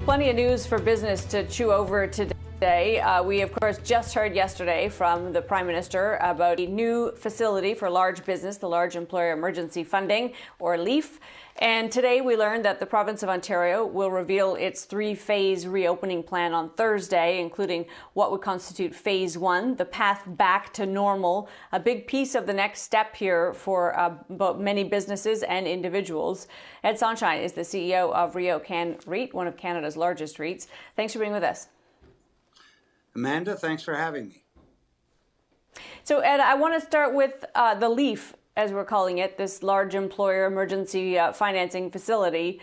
Plenty of news for business to chew over today. We, of course, just heard yesterday from the Prime Minister about a new facility for large business, the Large Employer Emergency Funding, or LEAF. And today we learned that the province of Ontario will reveal its three-phase reopening plan on Thursday, including what would constitute phase one, the path back to normal, a big piece of the next step here for many businesses and individuals. Ed Sonshine is the CEO of RioCan REIT, one of Canada's largest REITs. Thanks for being with us. Amanda, thanks for having me. So, Ed, I want to start with the LEAF, as we're calling it, this Large Employer Emergency Financing Facility.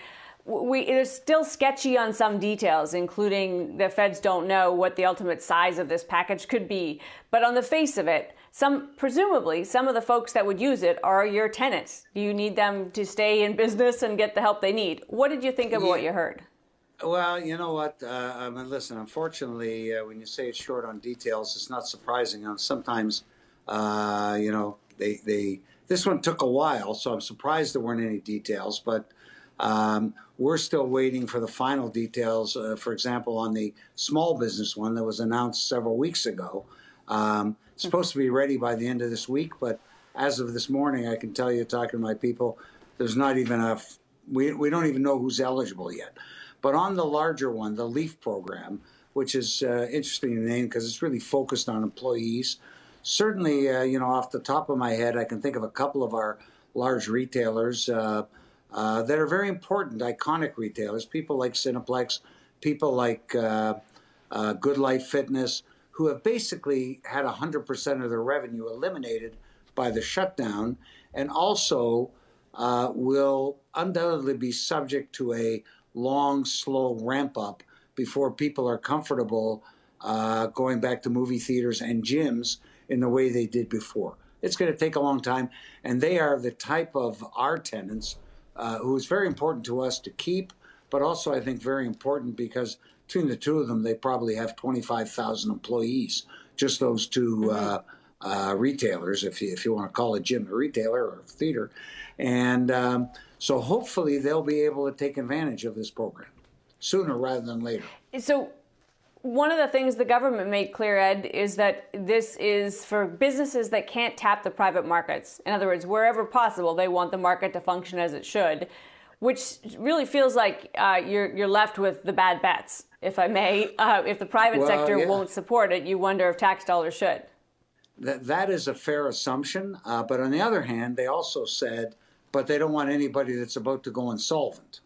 It is still sketchy on some details, including the feds don't know what the ultimate size of this package could be. But on the face of it, presumably some of the folks that would use it are your tenants. Do you need them to stay in business and get the help they need? What did you think of what you heard? Well, you know what? Listen, unfortunately, when you say it's short on details, it's not surprising. Sometimes, this one took a while, so I'm surprised there weren't any details. But we're still waiting for the final details. For example, on the small business one that was announced several weeks ago, it's supposed to be ready by the end of this week. But as of this morning, I can tell you, talking to my people, there's not even we don't even know who's eligible yet. But on the larger one, the LEAF program, which is interesting to name because it's really focused on employees. Certainly, off the top of my head, I can think of a couple of our large retailers that are very important, iconic retailers, people like Cineplex, people like GoodLife Fitness, who have basically had 100% of their revenue eliminated by the shutdown, and also will undoubtedly be subject to a long, slow ramp up before people are comfortable going back to movie theaters and gyms in the way they did before. It's going to take a long time, and they are the type of our tenants who is very important to us to keep, but also I think very important because between the two of them, they probably have 25,000 employees, just those two retailers, if you want to call a gym a retailer or a theater. And so hopefully they'll be able to take advantage of this program sooner rather than later. So one of the things the government made clear, Ed, is that this is for businesses that can't tap the private markets. In other words, wherever possible, they want the market to function as it should, which really feels like you're left with the bad bets, if I may. If the private sector won't support it, you wonder if tax dollars should. That is a fair assumption. But on the other hand, they also said, but they don't want anybody that's about to go insolvent.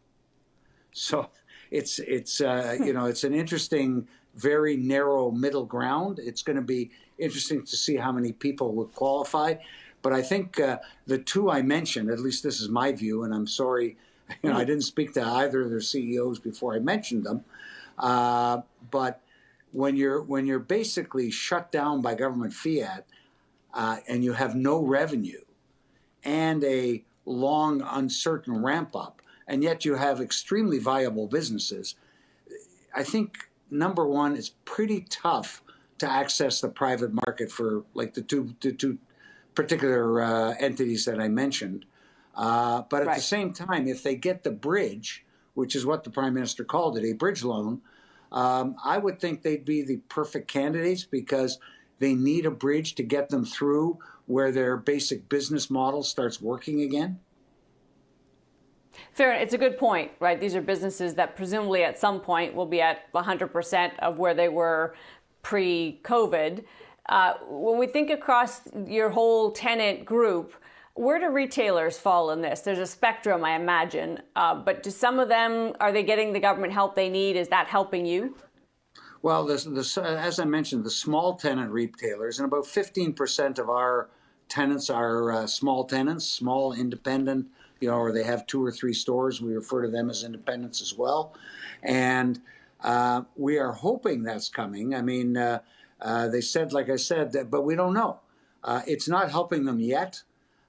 So it's an interesting, very narrow middle ground. It's going to be interesting to see how many people would qualify. But I think the two I mentioned, at least this is my view, and I'm sorry, I didn't speak to either of their CEOs before I mentioned them. But when you're basically shut down by government fiat and you have no revenue and a long, uncertain ramp up, and yet you have extremely viable businesses, I think, number one, it's pretty tough to access the private market for like the two particular entities that I mentioned. But at the same time, if they get the bridge, which is what the Prime Minister called it, a bridge loan, I would think they'd be the perfect candidates because they need a bridge to get them through where their basic business model starts working again. Fair. It's a good point, right? These are businesses that presumably at some point will be at 100% of where they were pre-COVID. When we think across your whole tenant group, where do retailers fall in this? There's a spectrum, I imagine. But do some of them, are they getting the government help they need? Is that helping you? Well, as I mentioned, the small tenant retailers, and about 15% of our tenants are small tenants, small independent, or they have 2 or 3 stores. We refer to them as independents as well. And we are hoping that's coming. I mean, they said, like I said, but we don't know. It's not helping them yet.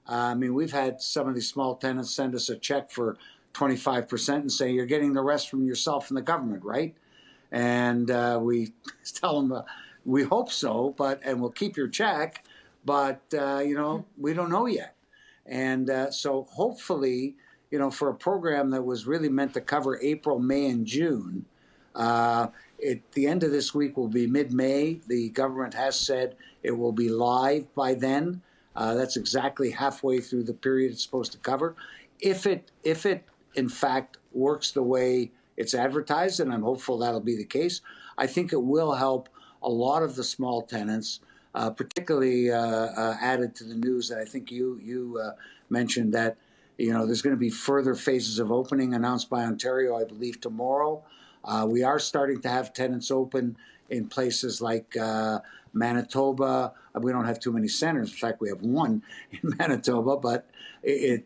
I mean, we've had some of these small tenants send us a check for 25% and say, you're getting the rest from yourself and the government, right? And we tell them, we hope so, and we'll keep your check, but, we don't know yet. And so hopefully, for a program that was really meant to cover April, May, and June, At the end of this week will be mid-May. The government has said it will be live by then. That's exactly halfway through the period it's supposed to cover. If it in fact works the way it's advertised, and I'm hopeful that'll be the case, I think it will help a lot of the small tenants, particularly added to the news that I think you mentioned that there's going to be further phases of opening announced by Ontario, I believe, tomorrow. We are starting to have tenants open in places like Manitoba. We don't have too many centers. In fact, we have one in Manitoba, but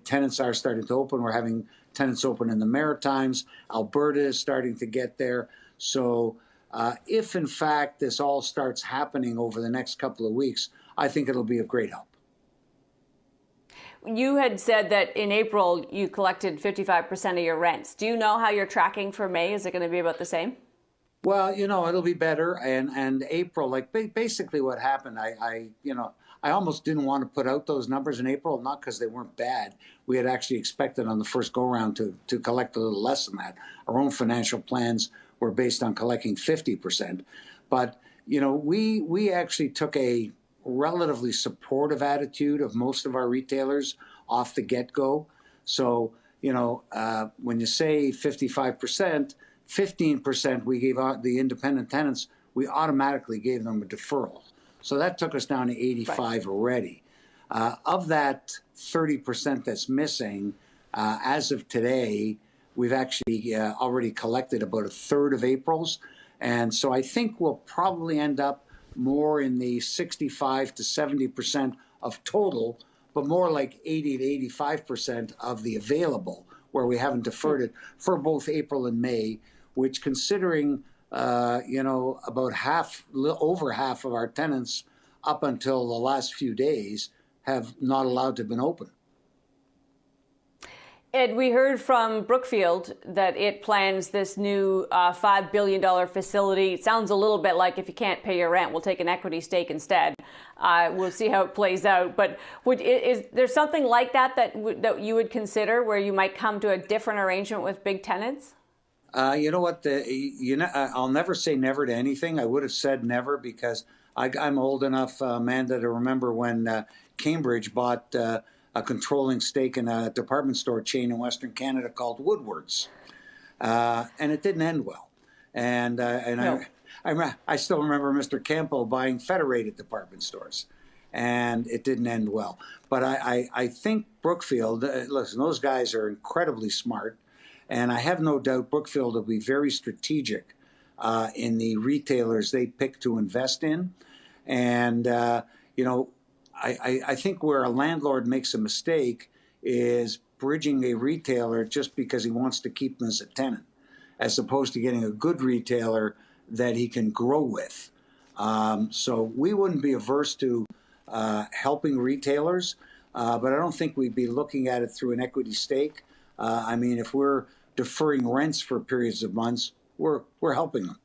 tenants are starting to open. We're having tenants open in the Maritimes. Alberta is starting to get there. So if, in fact, this all starts happening over the next couple of weeks, I think it'll be of great help. You had said that in April you collected 55% of your rents. Do you know how you're tracking for May? Is it going to be about the same? Well, it'll be better. And April, like basically what happened, I almost didn't want to put out those numbers in April, not because they weren't bad. We had actually expected on the first go-round to collect a little less than that. Our own financial plans were based on collecting 50%. But, we actually took a relatively supportive attitude of most of our retailers off the get-go. So, when you say 55%, 15% we gave out the independent tenants, we automatically gave them a deferral. So that took us down to 85 already. Of that 30% that's missing, as of today, we've actually already collected about a third of April's. And so I think we'll probably end up more in the 65 to 70% of total, but more like 80 to 85% of the available, where we haven't deferred it for both April and May, which, considering about over half of our tenants up until the last few days have not allowed to have been open. Ed, we heard from Brookfield that it plans this new $5 billion facility. It sounds a little bit like, if you can't pay your rent, we'll take an equity stake instead. We'll see how it plays out. But is there something like that you would consider, where you might come to a different arrangement with big tenants? You know what? I'll never say never to anything. I would have said never because I'm old enough, Amanda, to remember when Cambridge bought a controlling stake in a department store chain in Western Canada called Woodward's, and it didn't end well. No. I still remember Mr. Campo buying Federated department stores, and it didn't end well. But I think Brookfield, listen, those guys are incredibly smart, and I have no doubt Brookfield will be very strategic in the retailers they pick to invest in. And, I think where a landlord makes a mistake is bridging a retailer just because he wants to keep them as a tenant, as opposed to getting a good retailer that he can grow with. So we wouldn't be averse to helping retailers, but I don't think we'd be looking at it through an equity stake. If we're deferring rents for periods of months, we're helping them.